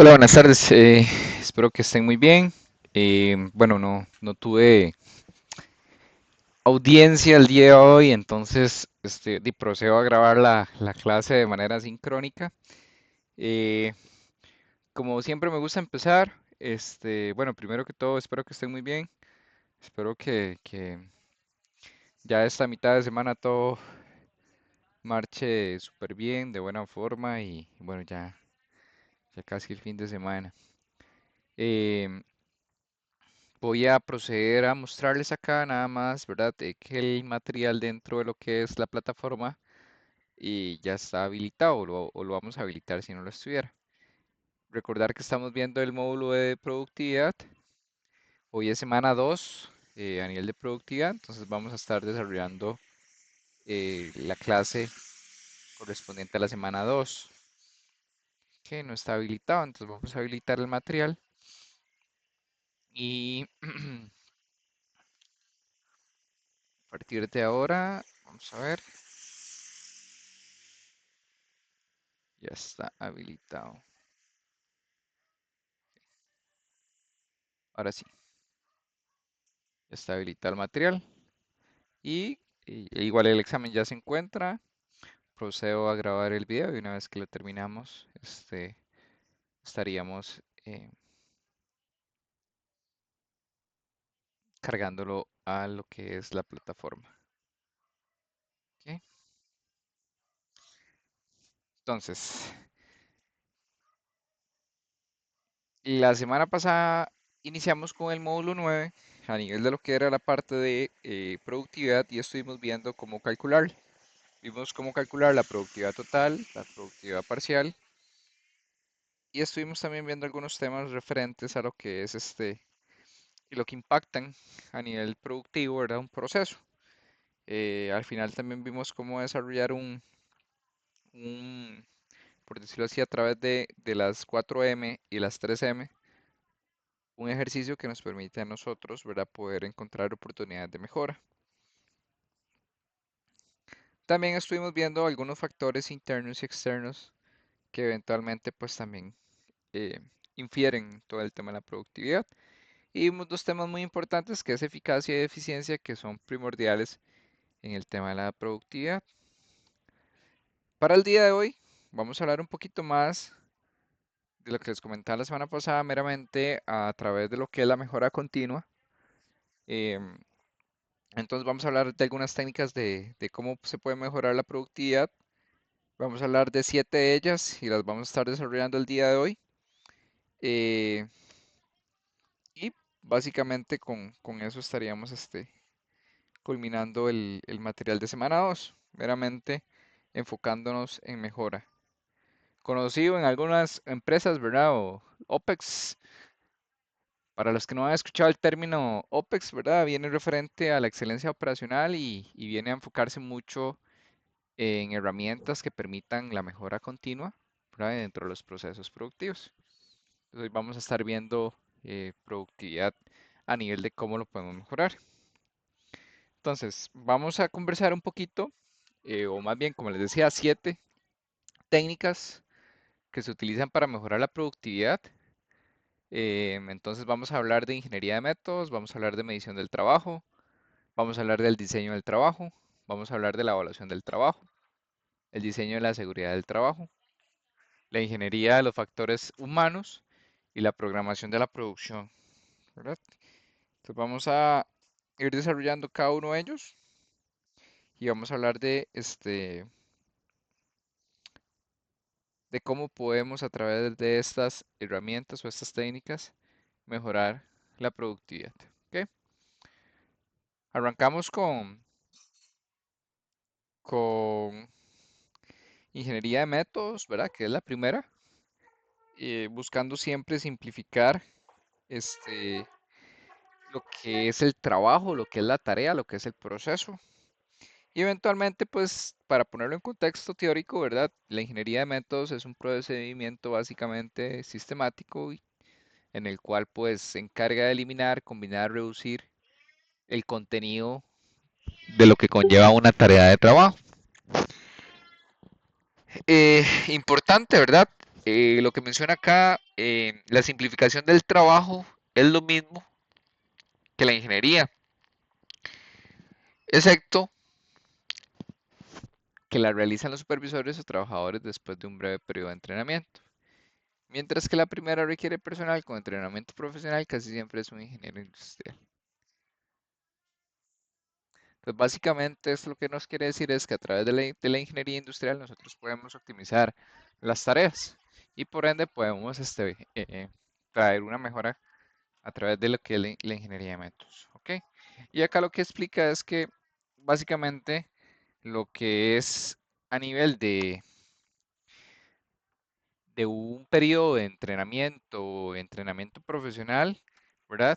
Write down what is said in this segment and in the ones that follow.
Hola, buenas tardes. Espero que estén muy bien. Bueno, no tuve audiencia el día de hoy, entonces procedo a grabar la clase de manera sincrónica. Eh, Como siempre me gusta empezar, bueno, primero que todo, espero que estén muy bien. Espero que ya esta mitad de semana todo marche súper bien, de buena forma y bueno, ya casi el fin de semana. Em, Voy a proceder a mostrarles acá nada más, ¿verdad? Que el material dentro de lo que es la plataforma y ya está habilitado o lo vamos a habilitar si no lo estuviera. Recordar que estamos viendo el módulo de productividad. Hoy es semana 2 a nivel de productividad, entonces vamos a estar desarrollando la clase correspondiente a la semana 2 que no está habilitado, entonces vamos a habilitar el material y a partir de ahora, vamos a ver, ya está habilitado. Ahora sí, ya está habilitado el material y igual el examen ya se encuentra. Procedo a grabar el video y una vez que lo terminamos, estaríamos cargándolo a lo que es la plataforma. ¿Ok? Entonces, la semana pasada iniciamos con el módulo 9 a nivel de lo que era la parte de productividad y estuvimos viendo cómo calcular. Vimos cómo calcular la productividad total, la productividad parcial y estuvimos también viendo algunos temas referentes a lo que es y lo que impactan a nivel productivo, ¿verdad? Un proceso. Al final también vimos cómo desarrollar un, por decirlo así, a través de las 4M y las 3M, un ejercicio que nos permite a nosotros, ¿verdad? Poder encontrar oportunidades de mejora. También estuvimos viendo algunos factores internos y externos que eventualmente pues también eh, infieren en todo el tema de la productividad. Y vimos dos temas muy importantes que es eficacia y eficiencia que son primordiales en el tema de la productividad. Para el día de hoy vamos a hablar un poquito más de lo que les comentaba la semana pasada, meramente a través de lo que es la mejora continua. Em, entonces vamos a hablar de algunas técnicas de cómo se puede mejorar la productividad. Vamos a hablar de 7 de ellas y las vamos a estar desarrollando el día de hoy. Eh, y básicamente con eso estaríamos culminando el material de semana 2, meramente enfocándonos en mejora. Conocido en algunas empresas, ¿verdad? O OPEX. Para los que no han escuchado el término OPEX, ¿verdad? Viene referente a la excelencia operacional y viene a enfocarse mucho en herramientas que permitan la mejora continua, ¿verdad? Dentro de los procesos productivos. Entonces, hoy vamos a estar viendo productividad a nivel de cómo lo podemos mejorar. Entonces, vamos a conversar un poquito, o más bien, como les decía, 7 técnicas que se utilizan para mejorar la productividad. Entonces, vamos a hablar de ingeniería de métodos, vamos a hablar de medición del trabajo, vamos a hablar del diseño del trabajo, vamos a hablar de la evaluación del trabajo, el diseño de la seguridad del trabajo, la ingeniería de los factores humanos y la programación de la producción, ¿verdad? Entonces vamos a ir desarrollando cada uno de ellos y vamos a hablar de cómo podemos a través de estas herramientas o estas técnicas mejorar la productividad. ¿Ok? Arrancamos con ingeniería de métodos, ¿verdad? Que es la primera. Buscando siempre simplificar este, lo que es el trabajo, lo que es la tarea, lo que es el proceso. Y eventualmente, pues, para ponerlo en contexto teórico, ¿verdad? La ingeniería de métodos es un procedimiento básicamente sistemático en el cual, pues, se encarga de eliminar, combinar, reducir el contenido de lo que conlleva una tarea de trabajo. Importante, ¿verdad? Lo que menciona acá la simplificación del trabajo es lo mismo que la ingeniería, excepto que la realizan los supervisores o trabajadores después de un breve periodo de entrenamiento. Mientras que la primera requiere personal con entrenamiento profesional, casi siempre es un ingeniero industrial. Pues básicamente esto lo que nos quiere decir es que a través de la ingeniería industrial nosotros podemos optimizar las tareas y por ende podemos traer una mejora a través de lo que es la ingeniería de métodos. ¿Ok? Y acá lo que explica es que básicamente lo que es a nivel de un periodo de entrenamiento profesional, ¿verdad?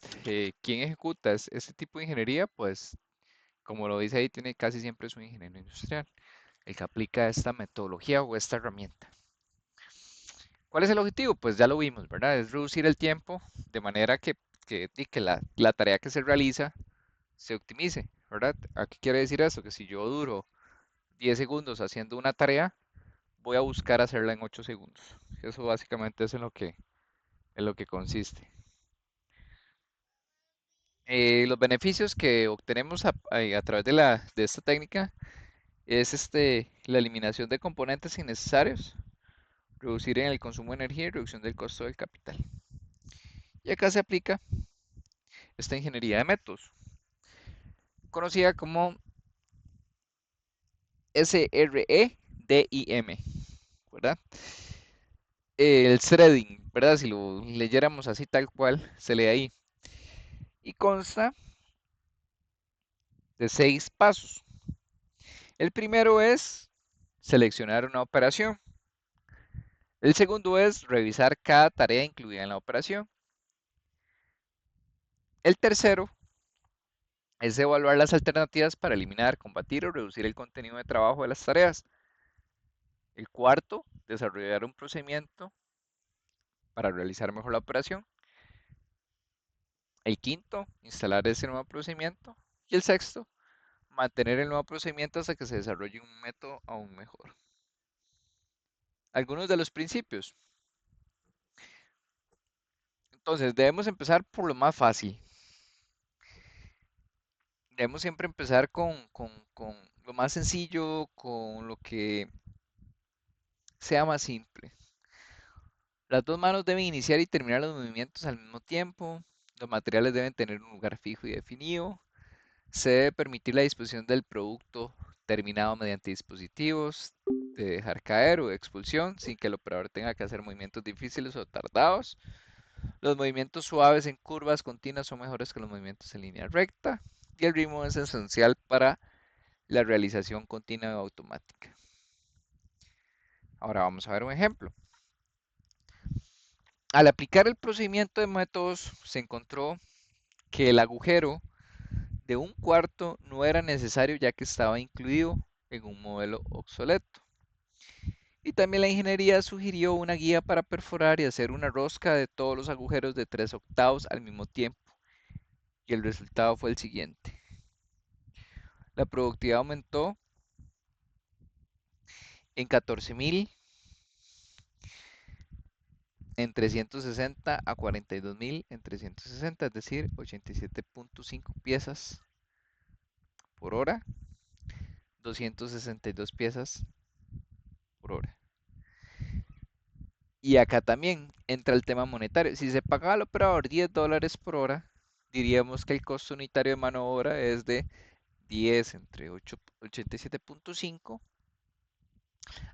¿Quién ejecuta este tipo de ingeniería? Pues como lo dice ahí, tiene casi siempre es un ingeniero industrial, el que aplica esta metodología o esta herramienta. ¿Cuál es el objetivo? Pues ya lo vimos, ¿verdad? Es reducir el tiempo de manera que la tarea que se realiza se optimice, ¿verdad? ¿A qué quiere decir eso? Que si yo duro 10 segundos haciendo una tarea, voy a buscar hacerla en 8 segundos. Eso básicamente es en lo que consiste. Los beneficios que obtenemos a través de esta técnica es la eliminación de componentes innecesarios, reducir en el consumo de energía y reducción del costo del capital. Y acá se aplica esta ingeniería de métodos, conocida como SREDIM, ¿verdad? El threading, ¿verdad? Si lo leyéramos así tal cual, se lee ahí. Y consta de 6 pasos. El primero es seleccionar una operación. El segundo es revisar cada tarea incluida en la operación. El tercero es evaluar las alternativas para eliminar, combatir o reducir el contenido de trabajo de las tareas. El cuarto, desarrollar un procedimiento para realizar mejor la operación. El quinto, instalar ese nuevo procedimiento. Y el sexto, mantener el nuevo procedimiento hasta que se desarrolle un método aún mejor. Algunos de los principios. Entonces, debemos empezar por lo más fácil. Debemos siempre empezar con lo más sencillo, con lo que sea más simple. Las dos manos deben iniciar y terminar los movimientos al mismo tiempo. Los materiales deben tener un lugar fijo y definido. Se debe permitir la disposición del producto terminado mediante dispositivos de dejar caer o de expulsión sin que el operador tenga que hacer movimientos difíciles o tardados. Los movimientos suaves en curvas continuas son mejores que los movimientos en línea recta. Y el ritmo es esencial para la realización continua y automática. Ahora vamos a ver un ejemplo. Al aplicar el procedimiento de métodos, se encontró que el agujero de un cuarto no era necesario ya que estaba incluido en un modelo obsoleto. Y también la ingeniería sugirió una guía para perforar y hacer una rosca de todos los agujeros de 3/8 al mismo tiempo. Y el resultado fue el siguiente. La productividad aumentó en 14.000 en 360 a 42.000 en 360, es decir, 87.5 piezas por hora, 262 piezas por hora. Y acá también entra el tema monetario. Si se paga al operador $10 por hora, diríamos que el costo unitario de mano de obra es de 10 entre 87.5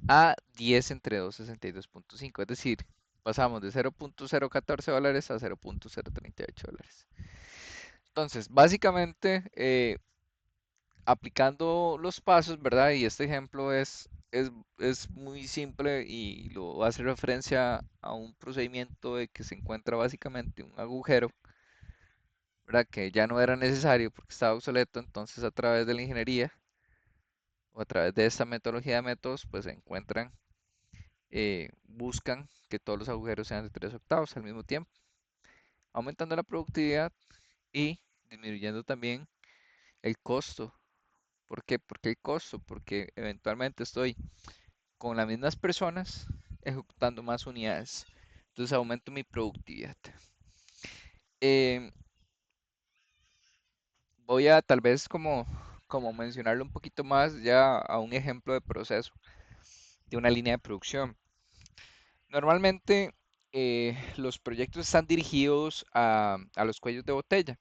a 10 entre 262.5. Es decir, pasamos de $0.014 a $0.038. Entonces, básicamente, aplicando los pasos, ¿verdad? Y este ejemplo es muy simple y lo hace referencia a un procedimiento de que se encuentra básicamente un agujero, ¿verdad? Que ya no era necesario porque estaba obsoleto, entonces a través de la ingeniería o a través de esta metodología de métodos, pues se encuentran, buscan que todos los agujeros sean de 3/8 al mismo tiempo, aumentando la productividad y disminuyendo también el costo. ¿Por qué? ¿Por qué el costo? Porque eventualmente estoy con las mismas personas ejecutando más unidades. entonces aumento mi productividad. Em, Voy a tal vez como mencionarlo un poquito más ya a un ejemplo de proceso de una línea de producción. Normalmente los proyectos están dirigidos a los cuellos de botella.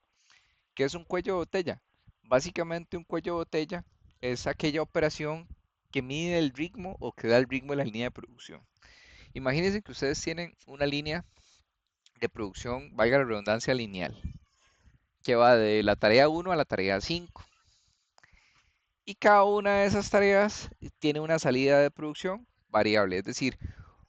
¿Qué es un cuello de botella? Básicamente un cuello de botella es aquella operación que mide el ritmo o que da el ritmo de la línea de producción. Imagínense que ustedes tienen una línea de producción, valga la redundancia, lineal, que va de la tarea 1 a la tarea 5. Y cada una de esas tareas tiene una salida de producción variable, es decir,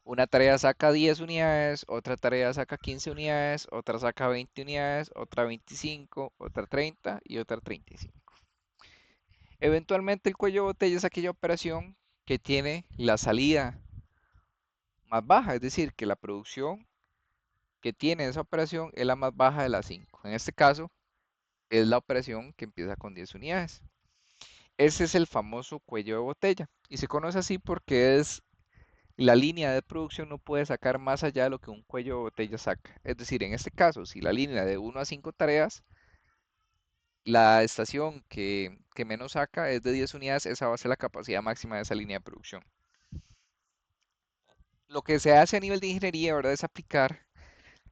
una tarea saca 10 unidades, otra tarea saca 15 unidades, otra saca 20 unidades, otra 25, otra 30 y otra 35. Eventualmente el cuello de botella es aquella operación que tiene la salida más baja, es decir, que la producción que tiene esa operación es la más baja de las 5. En este caso, es la operación que empieza con 10 unidades. Ese es el famoso cuello de botella y se conoce así porque es la línea de producción no puede sacar más allá de lo que un cuello de botella saca. Es decir, en este caso, si la línea de 1 a 5 tareas, la estación que menos saca es de 10 unidades, esa va a ser la capacidad máxima de esa línea de producción. Lo que se hace a nivel de ingeniería, ¿verdad? Es aplicar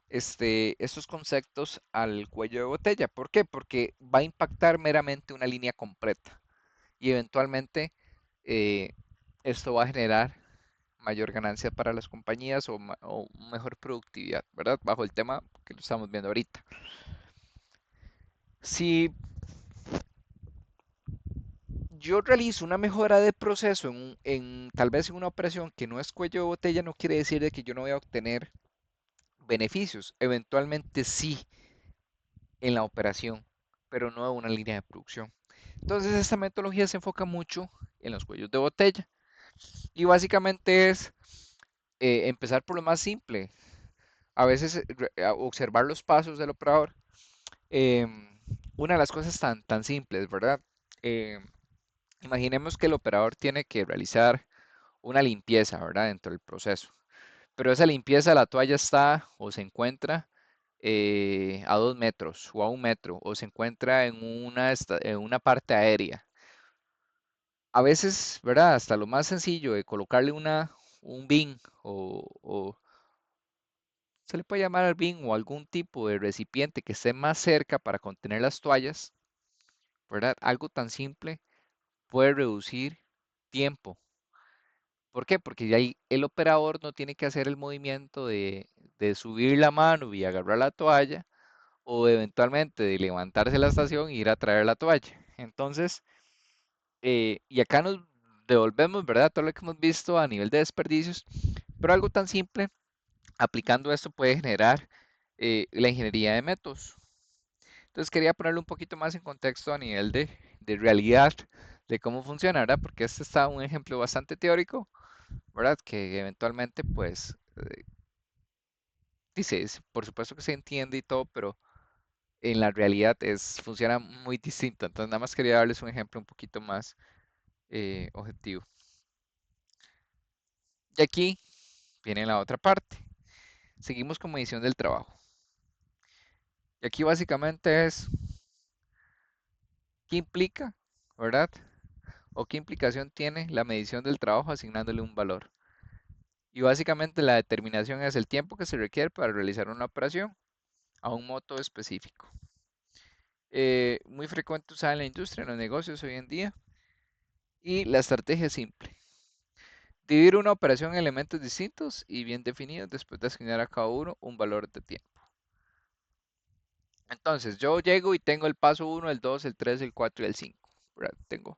estos conceptos al cuello de botella. ¿Por qué? Porque va a impactar meramente una línea completa y eventualmente eh, esto va a generar mayor ganancia para las compañías o mejor productividad, ¿verdad? Bajo el tema que lo estamos viendo ahorita. Si yo realizo una mejora de proceso tal vez en una operación que no es cuello de botella, no quiere decir de que yo no voy a obtener beneficios. Eventualmente sí en la operación, pero no en una línea de producción. Entonces esta metodología se enfoca mucho en los cuellos de botella y básicamente es empezar por lo más simple. A veces observar los pasos del operador. Em, una de las cosas tan simples, ¿verdad? Em, Imaginemos que el operador tiene que realizar una limpieza, ¿verdad? Dentro del proceso. Pero esa limpieza, la toalla está o se encuentra a 2 metros o a 1 metro o se encuentra en una parte aérea. A veces, ¿verdad? Hasta lo más sencillo de colocarle un bin o se le puede llamar al bin o algún tipo de recipiente que esté más cerca para contener las toallas, ¿verdad? Algo tan simple puede reducir tiempo. ¿Por qué? Porque ya ahí el operador no tiene que hacer el movimiento de subir la mano y agarrar la toalla o eventualmente de levantarse de la estación e ir a traer la toalla. Entonces, y acá nos devolvemos, ¿verdad? Todo lo que hemos visto a nivel de desperdicios, pero algo tan simple, aplicando esto puede generar la ingeniería de métodos. Entonces quería ponerlo un poquito más en contexto a nivel de realidad de cómo funciona, ¿verdad? Porque este está un ejemplo bastante teórico, ¿verdad? Que eventualmente, pues, dice, por supuesto que se entiende y todo, pero en la realidad funciona muy distinto. Entonces nada más quería darles un ejemplo un poquito más objetivo. Y aquí viene la otra parte. Seguimos con medición del trabajo. Y aquí básicamente es qué implica, ¿verdad? O qué implicación tiene la medición del trabajo asignándole un valor. Y básicamente la determinación es el tiempo que se requiere para realizar una operación a un modo específico. Muy frecuente usada en la industria, en los negocios hoy en día. Y la estrategia es simple. Dividir una operación en elementos distintos y bien definidos después de asignar a cada uno un valor de tiempo. Entonces, yo llego y tengo el paso 1, el 2, el 3, el 4 y el 5. ¿Verdad? Tengo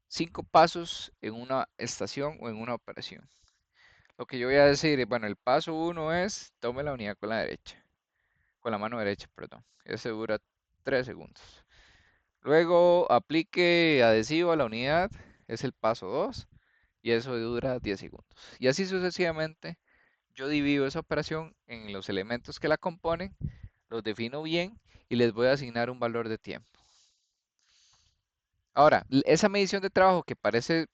5 pasos en una estación o en una operación. Lo que yo voy a decir, bueno, el paso 1 es tome la unidad con la derecha, con la mano derecha, perdón. Ese dura 3 segundos. Luego aplique adhesivo a la unidad, es el paso 2 y eso dura 10 segundos. Y así sucesivamente, yo divido esa operación en los elementos que la componen, los defino bien y les voy a asignar un valor de tiempo. Ahora, esa medición de trabajo que parece,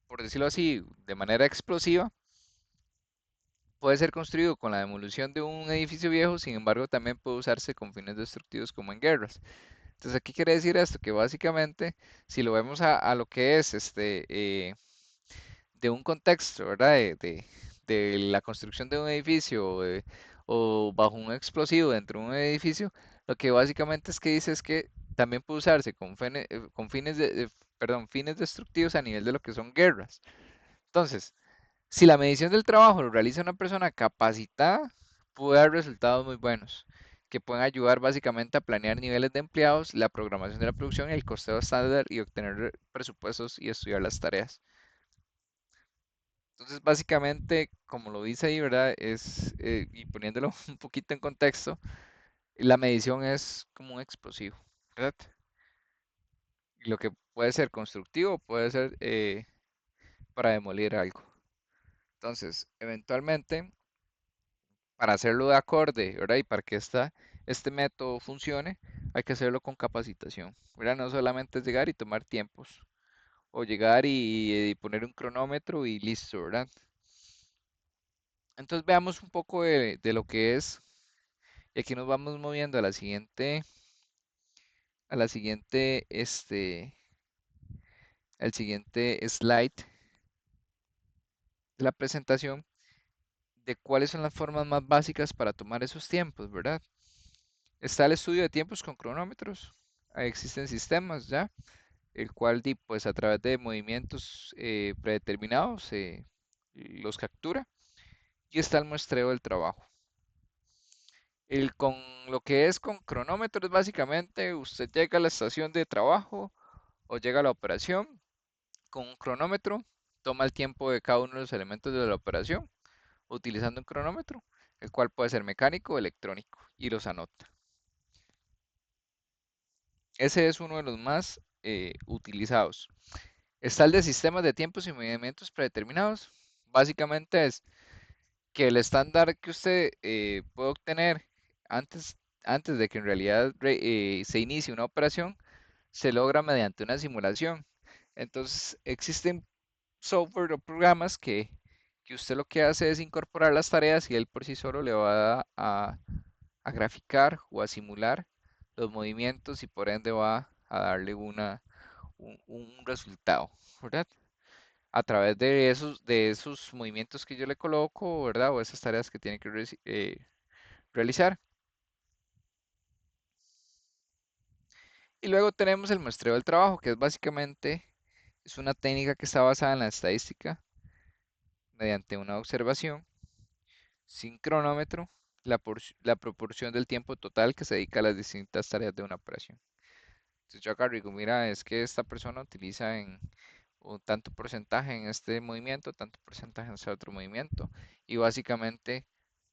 por decirlo así, de manera explosiva, puede ser construido con la demolición de un edificio viejo, sin embargo también puede usarse con fines destructivos como en guerras. Entonces, ¿qué quiere decir esto? Que básicamente, si lo vemos a lo que es de un contexto, ¿verdad? De la construcción de un edificio o bajo un explosivo dentro de un edificio, lo que básicamente es que dice es que también puede usarse con fines perdón, fines destructivos a nivel de lo que son guerras. Entonces, si la medición del trabajo lo realiza una persona capacitada, puede dar resultados muy buenos, que pueden ayudar básicamente a planear niveles de empleados, la programación de la producción, el costeo estándar y obtener presupuestos y estudiar las tareas. Entonces, básicamente, como lo dice ahí, ¿verdad? Y poniéndolo un poquito en contexto, la medición es como un explosivo, ¿verdad? Y lo que puede ser constructivo puede ser para demoler algo. Entonces, eventualmente, para hacerlo de acorde, ¿verdad? Y para que este método funcione, hay que hacerlo con capacitación, ¿verdad? No solamente es llegar y tomar tiempos, o llegar y poner un cronómetro y listo, ¿verdad? Entonces veamos un poco de lo que es, y aquí nos vamos moviendo a la siguiente, al siguiente slide de la presentación, de cuáles son las formas más básicas para tomar esos tiempos, ¿verdad? Está el estudio de tiempos con cronómetros, ahí existen sistemas ya, el cual pues a través de movimientos predeterminados los captura y está el muestreo del trabajo. Con lo que es con cronómetros, básicamente usted llega a la estación de trabajo o llega a la operación con un cronómetro, toma el tiempo de cada uno de los elementos de la operación utilizando un cronómetro, el cual puede ser mecánico o electrónico, y los anota. Ese es uno de los más utilizados. Está el de sistemas de tiempos y movimientos predeterminados. Básicamente es que el estándar que usted puede obtener antes, antes de que en realidad se inicie una operación se logra mediante una simulación. Entonces existen software o programas que usted lo que hace es incorporar las tareas y él por sí solo le va a graficar o a simular los movimientos y por ende va a darle un resultado, ¿verdad? A través de esos movimientos que yo le coloco, ¿verdad? O esas tareas que tiene que realizar. Y luego tenemos el muestreo del trabajo, que es básicamente es una técnica que está basada en la estadística mediante una observación sin cronómetro, la proporción del tiempo total que se dedica a las distintas tareas de una operación. Entonces yo acá digo, mira, es que esta persona utiliza un tanto porcentaje en este movimiento, tanto porcentaje en ese otro movimiento, y básicamente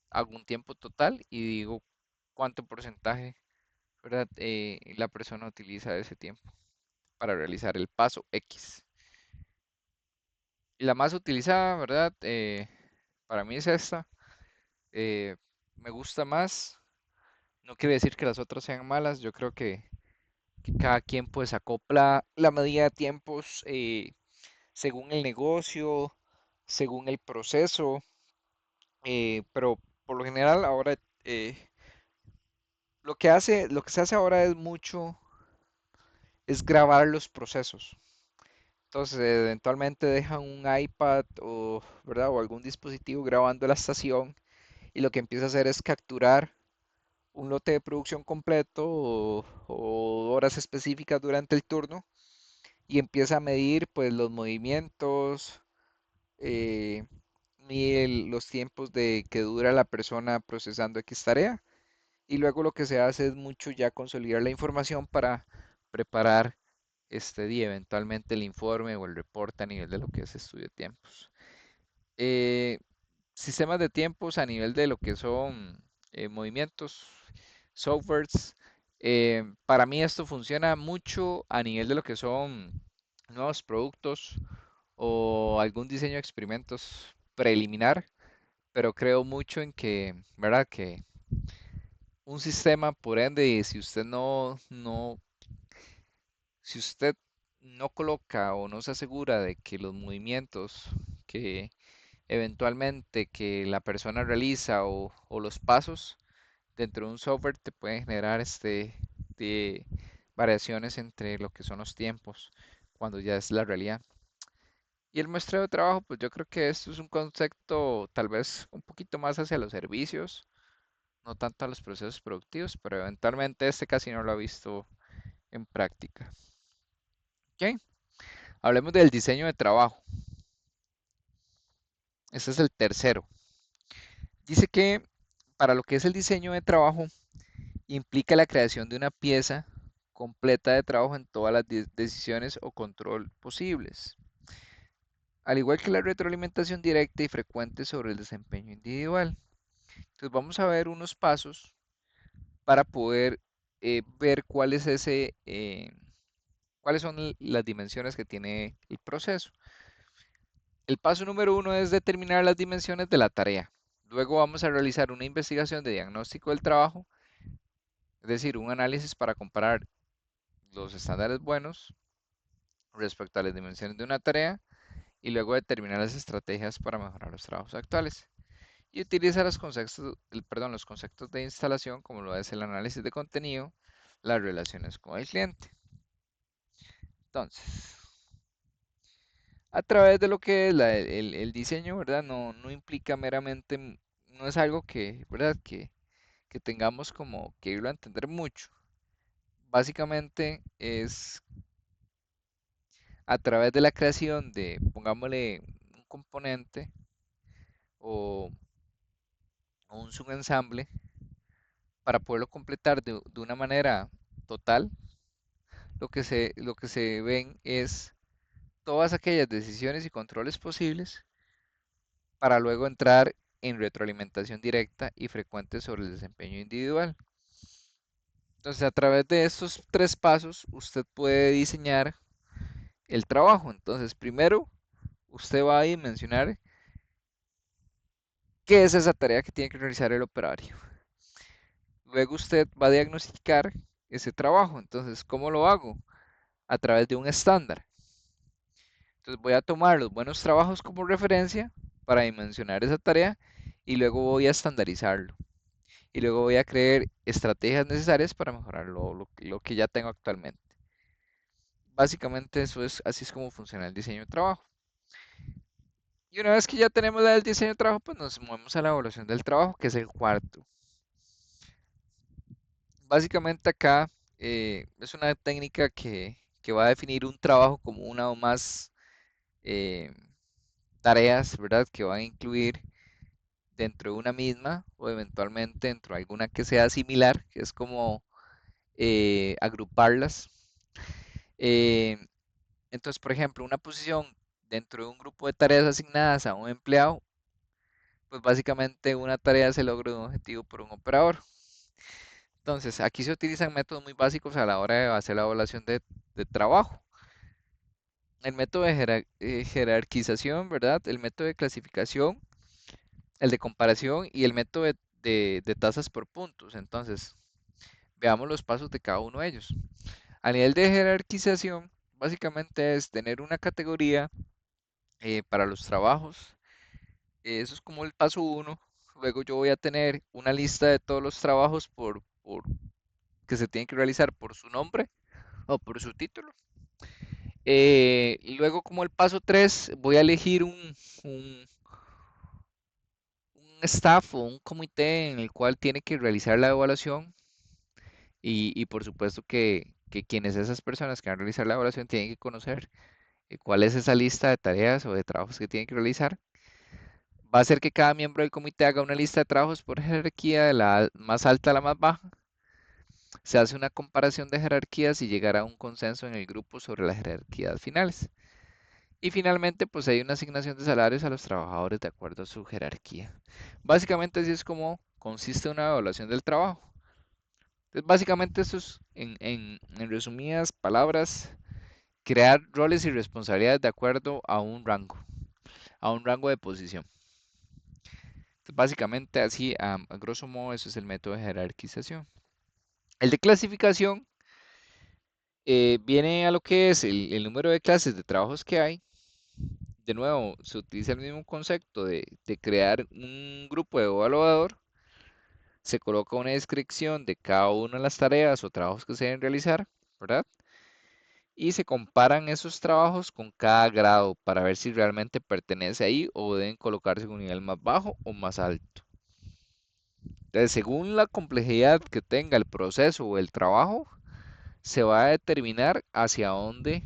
hago un tiempo total y digo cuánto porcentaje, ¿verdad? La persona utiliza ese tiempo para realizar el paso X. Y la más utilizada, ¿verdad? Para mí es esta. eh, Me gusta más. No quiere decir que las otras sean malas. Yo creo que cada quien pues acopla la medida de tiempos según el negocio, según el proceso. Pero por lo general ahora lo que se hace ahora es mucho, es grabar los procesos. Entonces, eventualmente dejan un iPad o, ¿verdad? O algún dispositivo grabando la estación y lo que empieza a hacer es capturar un lote de producción completo o horas específicas durante el turno y empieza a medir pues los movimientos, eh, mide los tiempos de que dura la persona procesando X tarea y luego lo que se hace es mucho ya consolidar la información para preparar este día, eventualmente el informe o el reporte a nivel de lo que es estudio de tiempos. Eh, Sistemas de tiempos a nivel de lo que son movimientos, softwares. Para mí esto funciona mucho a nivel de lo que son nuevos productos o algún diseño de experimentos preliminar, pero creo mucho en que, ¿verdad? Que un sistema, por ende, si usted no coloca o no se asegura de que los movimientos que eventualmente que la persona realiza o los pasos dentro de un software te pueden generar de variaciones entre lo que son los tiempos cuando ya es la realidad. Y el muestreo de trabajo, pues yo creo que esto es un concepto tal vez un poquito más hacia los servicios, no tanto a los procesos productivos, pero eventualmente este casi no lo ha visto en práctica. Ok, hablemos del diseño de trabajo. Este es el tercero. Dice que para lo que es el diseño de trabajo implica la creación de una pieza completa de trabajo en todas las decisiones o control posibles, al igual que la retroalimentación directa y frecuente sobre el desempeño individual. Entonces vamos a ver unos pasos para poder ver cuál es cuáles son las dimensiones que tiene el proceso. El paso número uno es determinar las dimensiones de la tarea. Luego vamos a realizar una investigación de diagnóstico del trabajo, es decir, un análisis para comparar los estándares buenos respecto a las dimensiones de una tarea y luego determinar las estrategias para mejorar los trabajos actuales. Y utiliza los conceptos de instalación como lo es el análisis de contenido, las relaciones con el cliente. Entonces, a través de lo que es el diseño, ¿verdad? No implica meramente, no es algo que, ¿verdad? Que tengamos como que irlo a entender mucho. Básicamente es a través de la creación de, pongámosle, un componente o, o un subensamble para poderlo completar de una manera total, lo que se ven es todas aquellas decisiones y controles posibles para luego entrar en retroalimentación directa y frecuente sobre el desempeño individual. Entonces, a través de estos tres pasos, usted puede diseñar el trabajo. Entonces, primero, usted va a dimensionar qué es esa tarea que tiene que realizar el operario. Luego usted va a diagnosticar ese trabajo. Entonces, ¿cómo lo hago? A través de un estándar. Entonces voy a tomar los buenos trabajos como referencia para dimensionar esa tarea y luego voy a estandarizarlo. Y luego voy a crear estrategias necesarias para mejorar lo que ya tengo actualmente. Básicamente eso es, así es como funciona el diseño de trabajo. Y una vez que ya tenemos el diseño de trabajo, pues nos movemos a la evaluación del trabajo, que es el cuarto. Básicamente acá es una técnica que va a definir un trabajo como una o más eh, tareas, ¿verdad? Que van a incluir dentro de una misma o eventualmente dentro de alguna que sea similar, que es como agruparlas. Eh, entonces, por ejemplo, una posición dentro de un grupo de tareas asignadas a un empleado, pues básicamente una tarea se logra un objetivo por un operador. Entonces, aquí se utilizan métodos muy básicos a la hora de hacer la evaluación de trabajo. El método de jerarquización, ¿verdad? El método de clasificación, el de comparación y el método de tasas por puntos. Entonces, veamos los pasos de cada uno de ellos. A nivel de jerarquización, básicamente es tener una categoría para los trabajos. Eso es como el paso uno. Luego yo voy a tener una lista de todos los trabajos que se tienen que realizar por su nombre o por su título. Y luego como el paso 3 voy a elegir un, un staff o un comité en el cual tiene que realizar la evaluación y por supuesto que quienes esas personas que van a realizar la evaluación tienen que conocer cuál es esa lista de tareas o de trabajos que tienen que realizar. Va a ser que cada miembro del comité haga una lista de trabajos por jerarquía de la más alta a la más baja. Se hace una comparación de jerarquías y llegará a un consenso en el grupo sobre las jerarquías finales. Y finalmente, pues hay una asignación de salarios a los trabajadores de acuerdo a su jerarquía. Básicamente así es como consiste una evaluación del trabajo. Entonces, básicamente esto es, en resumidas palabras, crear roles y responsabilidades de acuerdo a un rango de posición. Entonces, básicamente así, a grosso modo, eso es el método de jerarquización. El de clasificación viene a lo que es el número de clases de trabajos que hay de nuevo, se utiliza el mismo concepto de crear un grupo de evaluador, se coloca una descripción de cada una de las tareas o trabajos que se deben realizar, ¿verdad? Y se comparan esos trabajos con cada grado para ver si realmente pertenece ahí o deben colocarse en un nivel más bajo o más alto. Entonces, según la complejidad que tenga el proceso o el trabajo, se va a determinar hacia dónde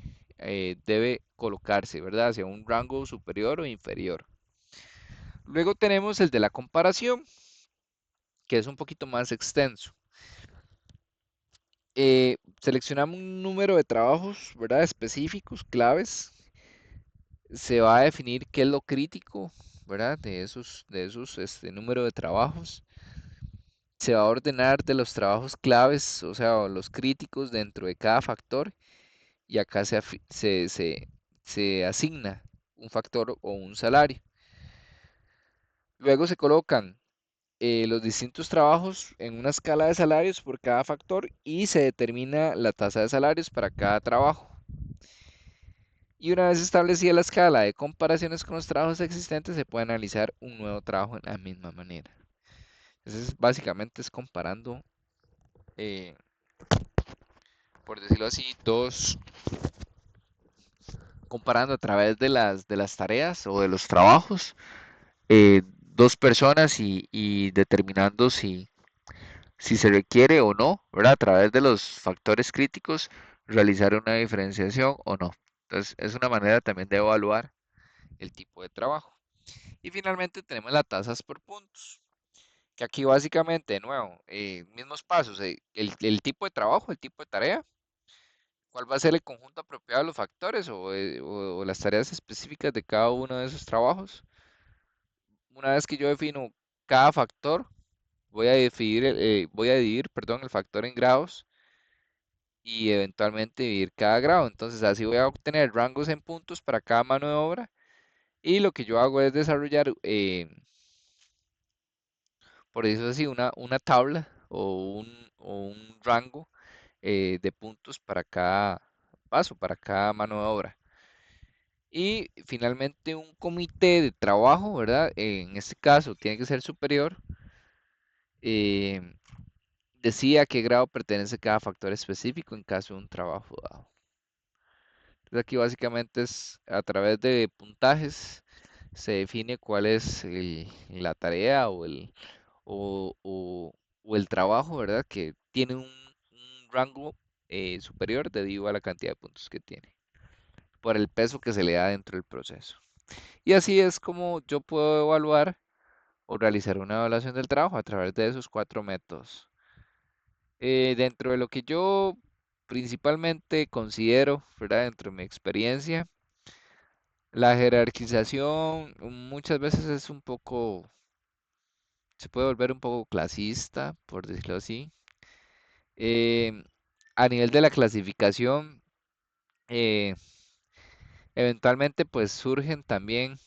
debe colocarse, ¿verdad? Hacia un rango superior o inferior. Luego tenemos el de la comparación, que es un poquito más extenso. Seleccionamos un número de trabajos, ¿verdad? Específicos, claves. Se va a definir qué es lo crítico, ¿verdad? De esos número de trabajos. Se va a ordenar de los trabajos claves, o sea, los críticos dentro de cada factor. Y acá se asigna un factor o un salario. Luego se colocan los distintos trabajos en una escala de salarios por cada factor y se determina la tasa de salarios para cada trabajo. Y una vez establecida la escala de comparaciones con los trabajos existentes, se puede analizar un nuevo trabajo en la misma manera. Entonces, básicamente es comparando, eh, por decirlo así, comparando a través de las tareas o de los trabajos, dos personas y determinando si se requiere o no, ¿verdad? A través de los factores críticos, realizar una diferenciación o no. Entonces, es una manera también de evaluar el tipo de trabajo. Y finalmente tenemos las tasas por puntos, que aquí básicamente, de nuevo, mismos pasos, el tipo de trabajo, el tipo de tarea, cuál va a ser el conjunto apropiado de los factores o las tareas específicas de cada uno de esos trabajos. Una vez que yo defino cada factor, voy a dividir, perdón, el factor en grados y eventualmente dividir cada grado. Entonces así voy a obtener rangos en puntos para cada mano de obra. Y lo que yo hago es desarrollar, por eso así, una tabla o un rango de puntos para cada paso, para cada mano de obra. Y finalmente un comité de trabajo, ¿verdad? En este caso tiene que ser superior. eh, Decía a qué grado pertenece cada factor específico en caso de un trabajo dado. Entonces aquí básicamente es a través de puntajes se define cuál es la tarea o el trabajo, ¿verdad? Que tiene un rango superior debido a la cantidad de puntos que tiene, por el peso que se le da dentro del proceso. Y así es como yo puedo evaluar o realizar una evaluación del trabajo a través de esos cuatro métodos. Dentro de lo que yo principalmente considero, ¿verdad? Dentro de mi experiencia, la jerarquización muchas veces es un poco, se puede volver un poco clasista, por decirlo así. Em, a nivel de la clasificación, eh, eventualmente pues surgen también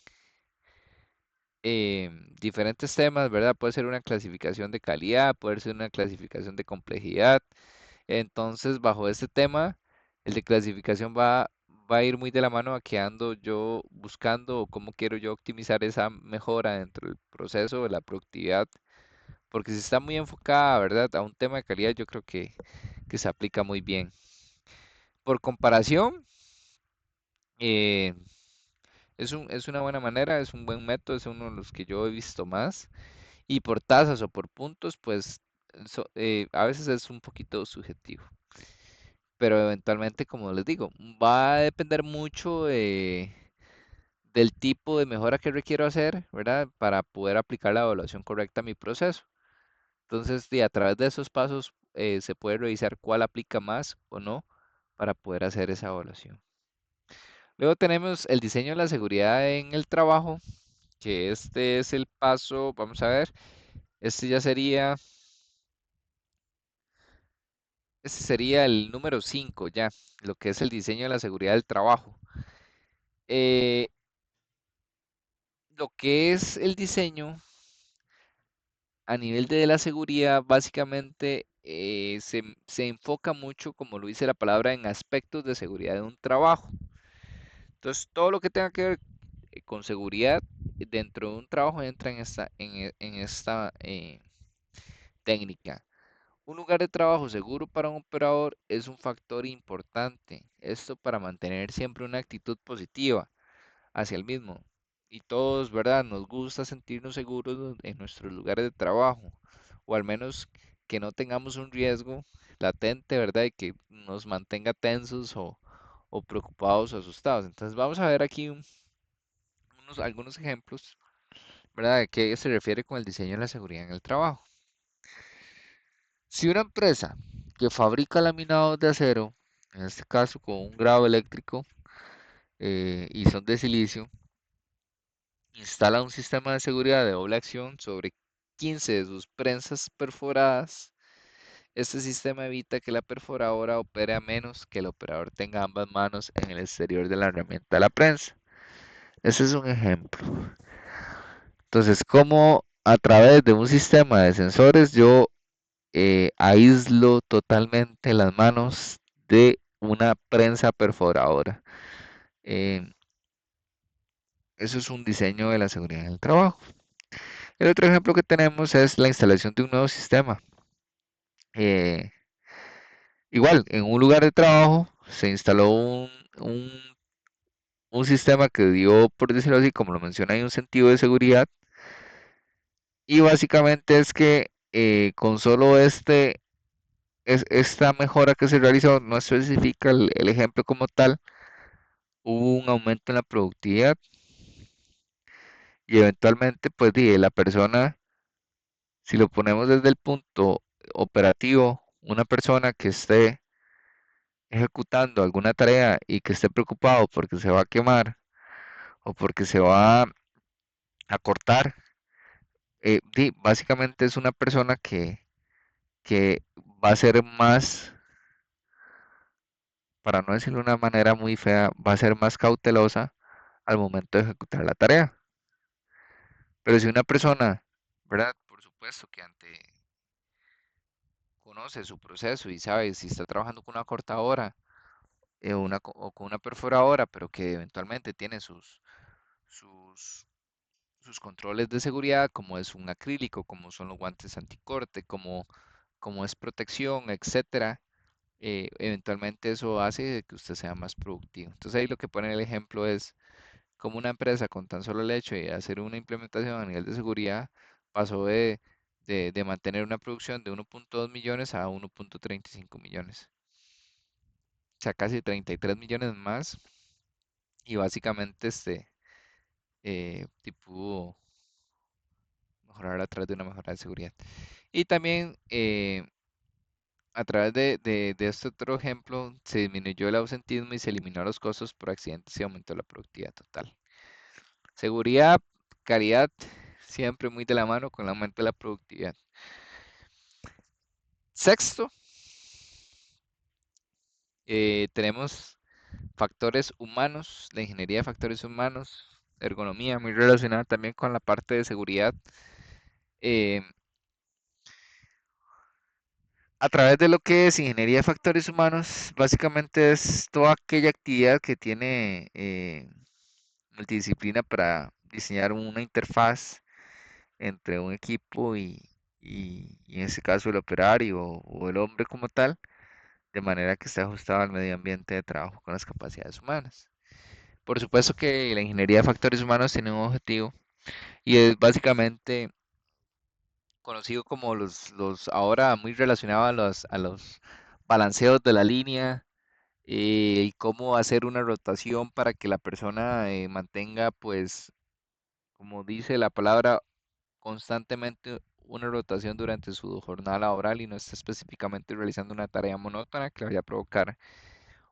diferentes temas, ¿verdad? Puede ser una clasificación de calidad, puede ser una clasificación de complejidad. Entonces, bajo este tema, el de clasificación va a ir muy de la mano a que ando yo buscando o cómo quiero yo optimizar esa mejora dentro del proceso de la productividad. Porque si está muy enfocada, ¿verdad? A un tema de calidad, yo creo que se aplica muy bien. Por comparación, eh, es una buena manera, es un buen método, es uno de los que yo he visto más. Y por tasas o por puntos, pues a veces es un poquito subjetivo. Pero eventualmente, como les digo, va a depender mucho del tipo de mejora que requiero hacer, ¿verdad? Para poder aplicar la evaluación correcta a mi proceso. Entonces, a través de esos pasos se puede revisar cuál aplica más o no para poder hacer esa evaluación. Luego tenemos el diseño de la seguridad en el trabajo, que este es el paso, vamos a ver, este ya sería el número 5 ya, lo que es el diseño de la seguridad del trabajo. Eh, lo que es el diseño a nivel de la seguridad, básicamente se enfoca mucho, como lo dice la palabra, en aspectos de seguridad de un trabajo. Entonces, todo lo que tenga que ver con seguridad dentro de un trabajo entra en esta técnica. Un lugar de trabajo seguro para un operador es un factor importante. Esto para mantener siempre una actitud positiva hacia el mismo. Y todos, ¿verdad? Nos gusta sentirnos seguros en nuestros lugares de trabajo, o al menos que no tengamos un riesgo latente, ¿verdad? Y que nos mantenga tensos o preocupados o asustados. Entonces vamos a ver aquí algunos ejemplos, ¿verdad? De qué se refiere con el diseño de la seguridad en el trabajo. Si una empresa que fabrica laminados de acero, en este caso con un grado eléctrico y son de silicio, instala un sistema de seguridad de doble acción sobre 15 de sus prensas perforadas. Este sistema evita que la perforadora opere a menos que el operador tenga ambas manos en el exterior de la herramienta de la prensa. Ese es un ejemplo. Entonces, como a través de un sistema de sensores yo aíslo totalmente las manos de una prensa perforadora. Eh, Eso es un diseño de la seguridad en el trabajo. El otro ejemplo que tenemos es la instalación de un nuevo sistema. Eh, Igual, en un lugar de trabajo se instaló un, un sistema que dio, por decirlo así, como lo menciona, ahí un sentido de seguridad. Y básicamente es que con solo esta mejora que se realizó, no especifica el ejemplo como tal, hubo un aumento en la productividad y eventualmente, pues, la persona, si lo ponemos desde el punto operativo, una persona que esté ejecutando alguna tarea y que esté preocupado porque se va a quemar o porque se va a cortar, básicamente es una persona que va a ser más, para no decirlo de una manera muy fea, va a ser más cautelosa al momento de ejecutar la tarea. Pero si una persona, ¿verdad? Por supuesto que conoce su proceso y sabe si está trabajando con una cortadora o con una perforadora, pero que eventualmente tiene sus, sus controles de seguridad, como es un acrílico, como son los guantes anticorte, como es protección, etcétera, eventualmente eso hace que usted sea más productivo. Entonces ahí lo que pone el ejemplo es como una empresa con tan solo el hecho de hacer una implementación a nivel de seguridad pasó de mantener una producción de 1.2 millones a 1.35 millones. O sea, casi 33 millones más y básicamente pudo mejorar a través de una mejora de seguridad. Y también a través de este otro ejemplo se disminuyó el ausentismo y se eliminó los costos por accidentes y aumentó la productividad total. Seguridad, calidad, siempre muy de la mano con el aumento de la productividad. Sexto, tenemos factores humanos, la ingeniería de factores humanos, ergonomía, muy relacionada también con la parte de seguridad. eh, a través de lo que es ingeniería de factores humanos, básicamente es toda aquella actividad que tiene multidisciplina para diseñar una interfaz entre un equipo y en este caso el operario o el hombre como tal, de manera que esté ajustado al medio ambiente de trabajo con las capacidades humanas. Por supuesto que la ingeniería de factores humanos tiene un objetivo y es básicamente conocido como los ahora muy relacionado a los balanceos de la línea y cómo hacer una rotación para que la persona mantenga, pues, como dice la palabra, constantemente una rotación durante su jornada laboral y no esté específicamente realizando una tarea monótona que le vaya a provocar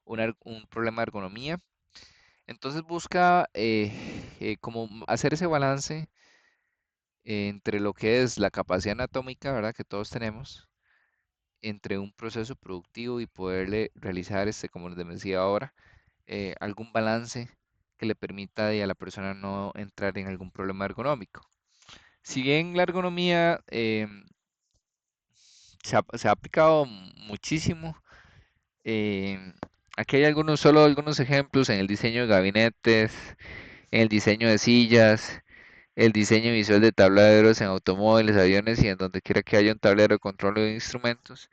un problema de ergonomía. Entonces busca como hacer ese balance entre lo que es la capacidad anatómica, ¿verdad? Que todos tenemos, entre un proceso productivo y poderle realizar, como les decía ahora, algún balance que le permita a la persona no entrar en algún problema ergonómico. Si bien la ergonomía se ha aplicado muchísimo, eh, aquí hay solo algunos ejemplos en el diseño de gabinetes, en el diseño de sillas, el diseño visual de tableros en automóviles, aviones y en donde quiera que haya un tablero de control de instrumentos.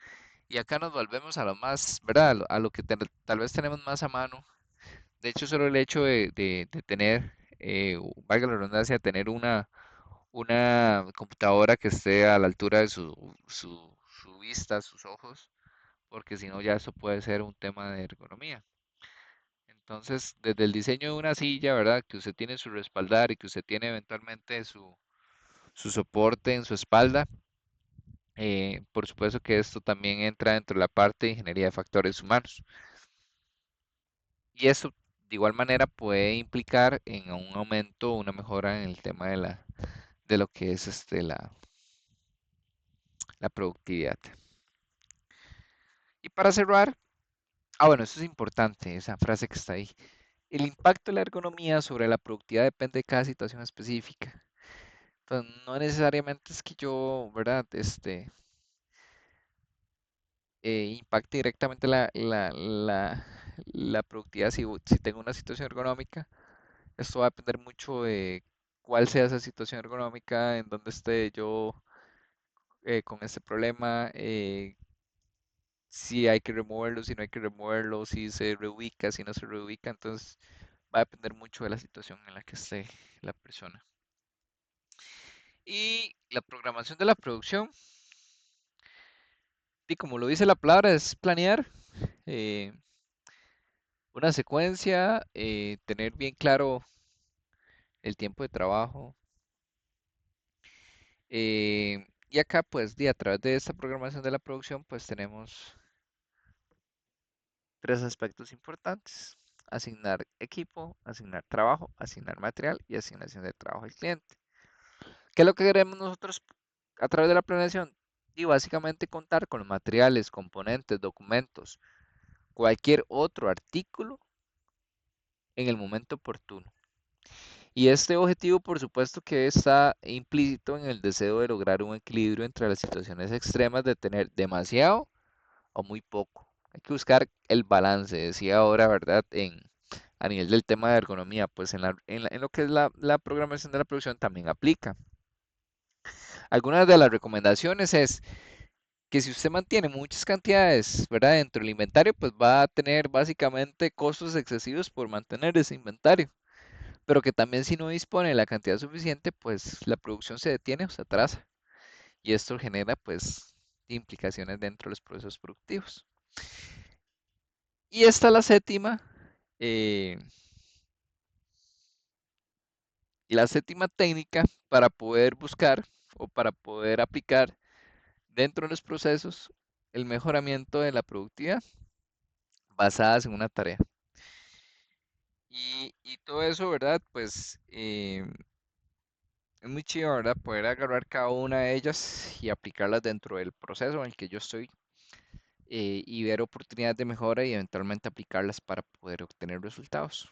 Y acá nos volvemos a lo más, ¿verdad? A lo que tal vez tenemos más a mano. De hecho, solo el hecho de tener, valga la redundancia, tener una computadora que esté a la altura de su vista, sus ojos, porque si no ya eso puede ser un tema de ergonomía. Entonces, desde el diseño de una silla, ¿verdad? Que usted tiene su respaldar y que usted tiene eventualmente su soporte en su espalda. Por supuesto que esto también entra dentro de la parte de ingeniería de factores humanos. Y esto de igual manera puede implicar en un aumento o una mejora en el tema de lo que es la productividad. Y para cerrar, bueno, eso es importante, esa frase que está ahí. El impacto de la ergonomía sobre la productividad depende de cada situación específica. Entonces, no necesariamente es que yo, ¿verdad? Impacte directamente la productividad si tengo una situación ergonómica. Esto va a depender mucho de cuál sea esa situación ergonómica, en dónde esté yo con este problema, si hay que removerlo, si no hay que removerlo, si se reubica, si no se reubica. Entonces va a depender mucho de la situación en la que esté la persona. Y la programación de la producción, y como lo dice la palabra, es planear eh, una secuencia, tener bien claro el tiempo de trabajo. Y acá, pues, a través de esta programación de la producción, pues tenemos tres aspectos importantes. Asignar equipo, asignar trabajo, asignar material y asignación de trabajo al cliente. ¿Qué es lo que queremos nosotros a través de la planeación? Y básicamente contar con los materiales, componentes, documentos, cualquier otro artículo en el momento oportuno. Y este objetivo, por supuesto, que está implícito en el deseo de lograr un equilibrio entre las situaciones extremas de tener demasiado o muy poco. Hay que buscar el balance, decía ahora, ¿verdad? A nivel del tema de ergonomía, pues en lo que es la programación de la producción también aplica. Algunas de las recomendaciones es que si usted mantiene muchas cantidades, ¿verdad? Dentro del inventario, pues va a tener básicamente costos excesivos por mantener ese inventario, pero que también si no dispone de la cantidad suficiente, pues la producción se detiene o se atrasa y esto genera pues implicaciones dentro de los procesos productivos. Y esta es eh, la séptima técnica para poder buscar o para poder aplicar dentro de los procesos el mejoramiento de la productividad basadas en una tarea. Y todo eso, ¿verdad? Pues es muy chido, ¿verdad? Poder agarrar cada una de ellas y aplicarlas dentro del proceso en el que yo estoy y ver oportunidades de mejora y eventualmente aplicarlas para poder obtener resultados.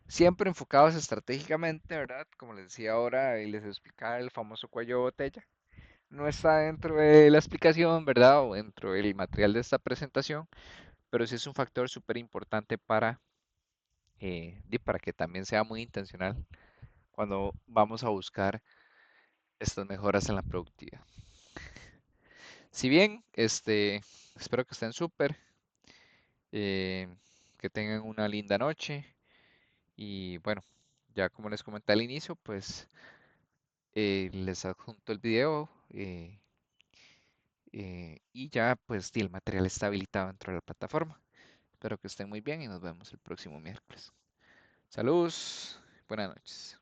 Siempre enfocados estratégicamente, ¿verdad? Como les decía ahora y les explicaba el famoso cuello de botella. No está dentro de la explicación, ¿verdad? O dentro del material de esta presentación, pero sí es un factor súper importante para que también sea muy intencional cuando vamos a buscar estas mejoras en la productividad. Si bien, espero que estén súper, eh, que tengan una linda noche y bueno, ya como les comenté al inicio, pues les adjunto el video y ya pues el material está habilitado dentro de la plataforma. Espero que estén muy bien y nos vemos el próximo miércoles. Saludos, buenas noches.